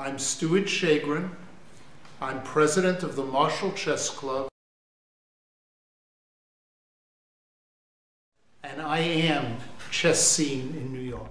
I'm Stuart Chagrin. I'm president of the Marshall Chess Club, and I am chess scene in New York.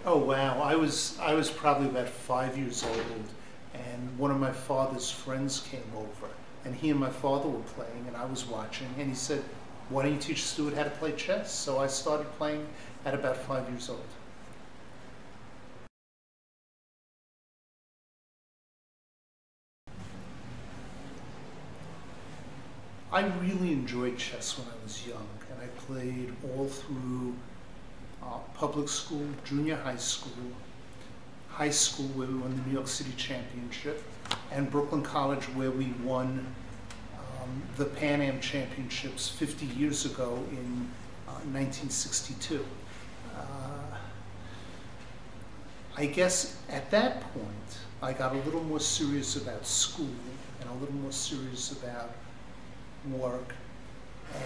Oh wow, I was probably about 5 years old, and one of my father's friends came over, and he and my father were playing, and I was watching, and he said, "Why don't you teach Stuart how to play chess?" So I started playing at about 5 years old. I really enjoyed chess when I was young, and I played all through public school, junior high school where we won the New York City Championship, and Brooklyn College where we won the Pan Am Championships 50 years ago in 1962. I guess at that point I got a little more serious about school and a little more serious about work,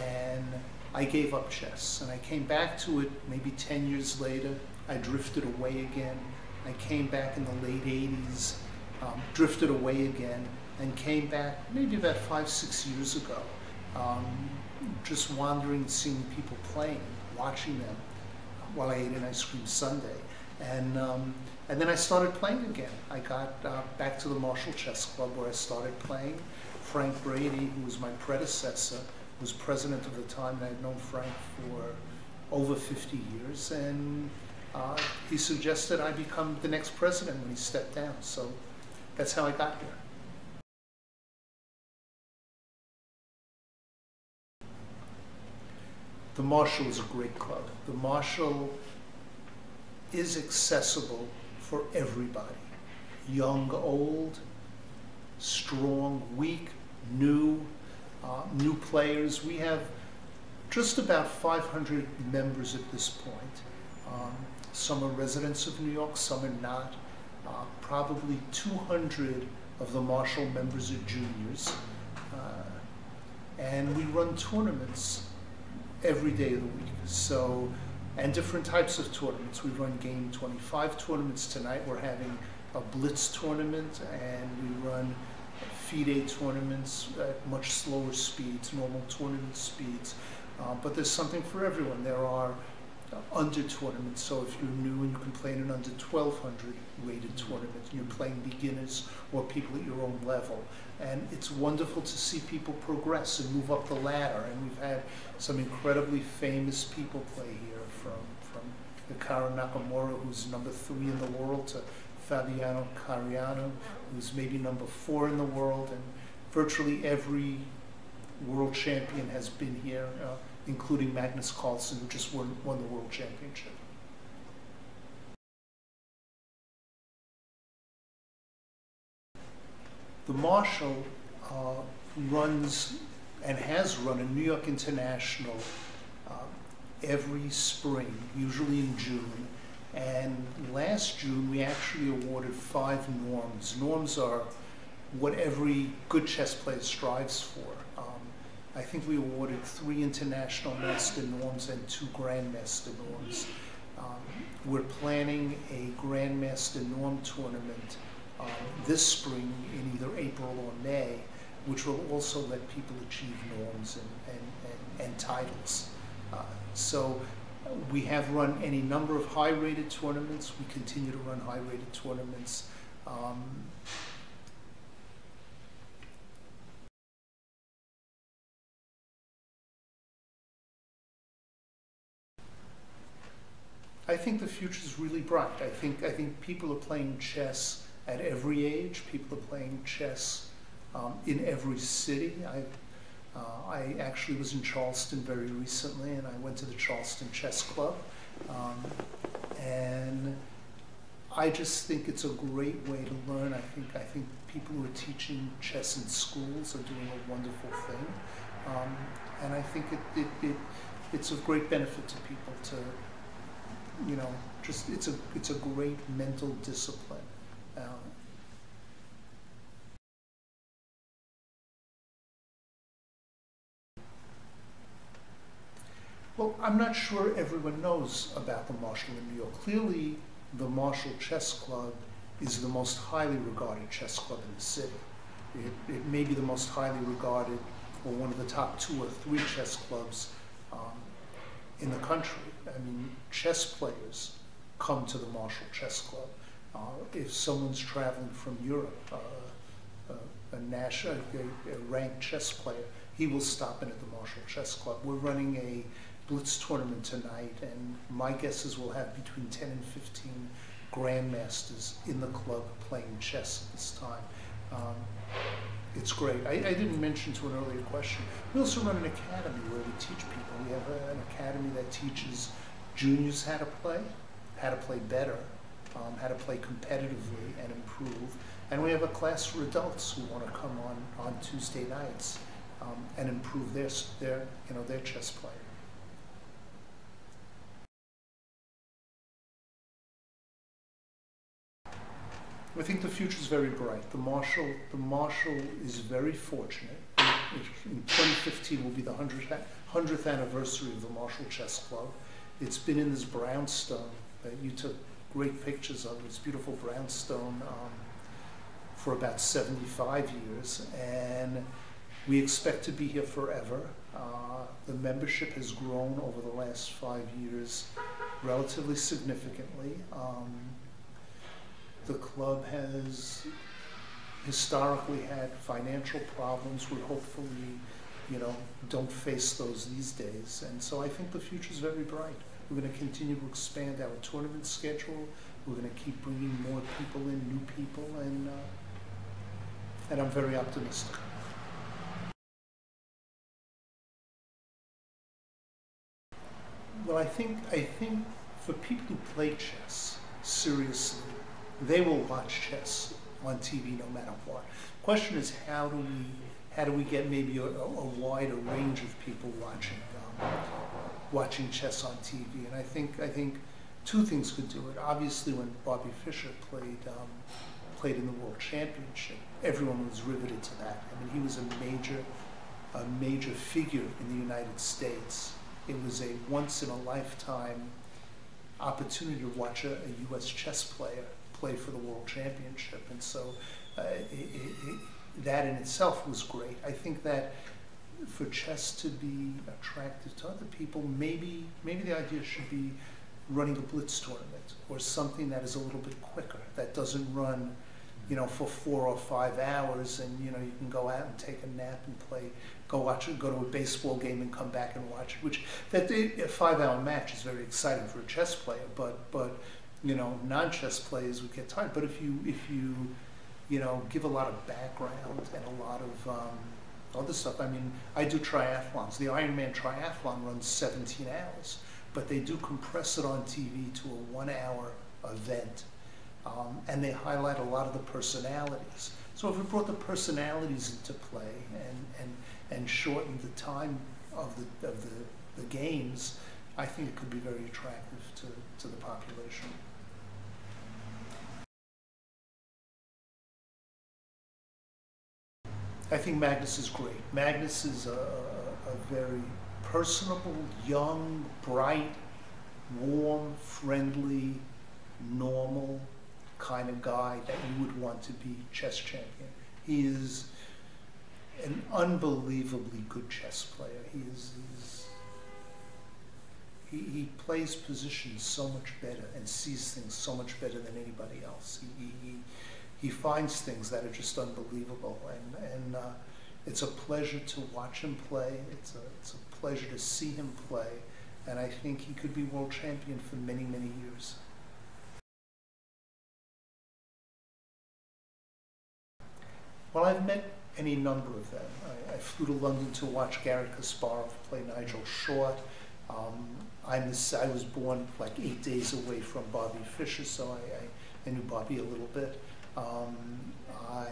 and I gave up chess, and I came back to it maybe 10 years later. I drifted away again. I came back in the late 80s, drifted away again, and came back maybe about 5, 6 years ago, just wandering, seeing people playing, watching them while I ate an ice cream sundae. And then I started playing again. I got back to the Marshall Chess Club where I started playing. Frank Brady, who was my predecessor, was president of the time, and I had known Frank for over 50 years, and he suggested I become the next president when he stepped down, so that's how I got here. The Marshall is a great club. The Marshall is accessible for everybody, young, old, strong, weak, new players. We have just about 500 members at this point. Some are residents of New York, some are not. Probably 200 of the Marshall members are juniors. And we run tournaments every day of the week. So, and different types of tournaments. We run Game 25 tournaments. Tonight we're having a Blitz tournament, and we run FIDE tournaments at much slower speeds, normal tournament speeds. But there's something for everyone. There are under tournaments, so if you're new and you can play in an under 1200 rated tournament, and you're playing beginners or people at your own level. And it's wonderful to see people progress and move up the ladder. And we've had some incredibly famous people play here, from Hikaru Nakamura, who's number 3 in the world, to Fabiano Cariano, who's maybe number 4 in the world, and virtually every world champion has been here, including Magnus Carlsen, who just won the world championship. The Marshall runs and has run a New York International every spring, usually in June. And last June, we actually awarded 5 norms. Norms are what every good chess player strives for. I think we awarded 3 international master norms and 2 grandmaster norms. We're planning a grandmaster norm tournament this spring in either April or May, which will also let people achieve norms and titles. So we have run any number of high-rated tournaments. We continue to run high-rated tournaments. I think the future is really bright. I think people are playing chess at every age. People are playing chess in every city. I actually was in Charleston very recently, and I went to the Charleston Chess Club. And I just think it's a great way to learn. I think people who are teaching chess in schools are doing a wonderful thing. And I think it's of great benefit to people to, you know, just it's a great mental discipline. Well, I'm not sure everyone knows about the Marshall in New York. Clearly, the Marshall Chess Club is the most highly regarded chess club in the city. It may be the most highly regarded, or one of the top 2 or 3 chess clubs in the country. I mean, chess players come to the Marshall Chess Club. If someone's traveling from Europe, a ranked chess player, he will stop in at the Marshall Chess Club. We're running a Blitz tournament tonight, and my guess is we'll have between 10 and 15 Grandmasters in the club playing chess at this time. It's great. I didn't mention to an earlier question, we also run an academy where we teach people. We have an academy that teaches juniors how to play better, how to play competitively and improve. And we have a class for adults who want to come on Tuesday nights and improve their chess play. I think the future is very bright. The Marshall is very fortunate. In 2015 will be the 100th anniversary of the Marshall Chess Club. It's been in this brownstone that you took great pictures of. This beautiful brownstone for about 75 years, and we expect to be here forever. The membership has grown over the last 5 years relatively significantly. The club has historically had financial problems. We hopefully, don't face those these days. And so I think the future is very bright. We're going to continue to expand our tournament schedule. We're going to keep bringing more people in, new people, and I'm very optimistic. Well, I think for people who play chess seriously, they will watch chess on TV no matter what. The question is, how do we get maybe a wider range of people watching chess on TV? And I think 2 things could do it. Obviously, when Bobby Fischer played in the World Championship, everyone was riveted to that. I mean, he was a major figure in the United States. It was a once-in-a-lifetime opportunity to watch a U.S. chess player play for the World Championship, and so that in itself was great. I think that for chess to be attractive to other people, maybe the idea should be running a Blitz tournament or something that is a little bit quicker, that doesn't run, for 4 or 5 hours, and you can go out and take a nap and play, go to a baseball game and come back and watch it. A 5-hour match is very exciting for a chess player, but non-chess players would get tired. But if you give a lot of background and a lot of other stuff. I mean, I do triathlons. The Ironman triathlon runs 17 hours, but they do compress it on TV to a 1-hour event. And they highlight a lot of the personalities. So if we brought the personalities into play and shortened the time of the games, I think it could be very attractive to the population. I think Magnus is great. Magnus is a very personable, young, bright, warm, friendly, normal kind of guy that you would want to be chess champion. He is an unbelievably good chess player. He plays positions so much better and sees things so much better than anybody else. He finds things that are just unbelievable, and it's a pleasure to watch him play. It's a pleasure to see him play, and I think he could be world champion for many, many years. Well, I've met any number of them. I've flew to London to watch Garry Kasparov play Nigel Short. I was born like 8 days away from Bobby Fischer, so I knew Bobby a little bit. I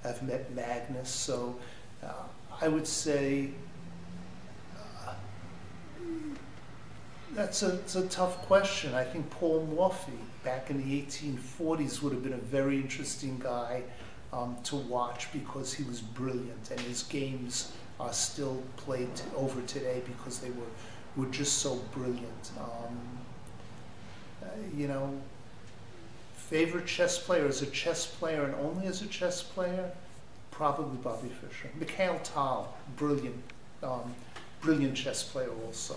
have met Magnus, so I would say it's a tough question. I think Paul Morphy back in the 1840s would have been a very interesting guy to watch because he was brilliant, and his games are still played over today because they were just so brilliant. You know, favorite chess player as a chess player and only as a chess player, probably Bobby Fischer. Mikhail Tal, brilliant, brilliant chess player also.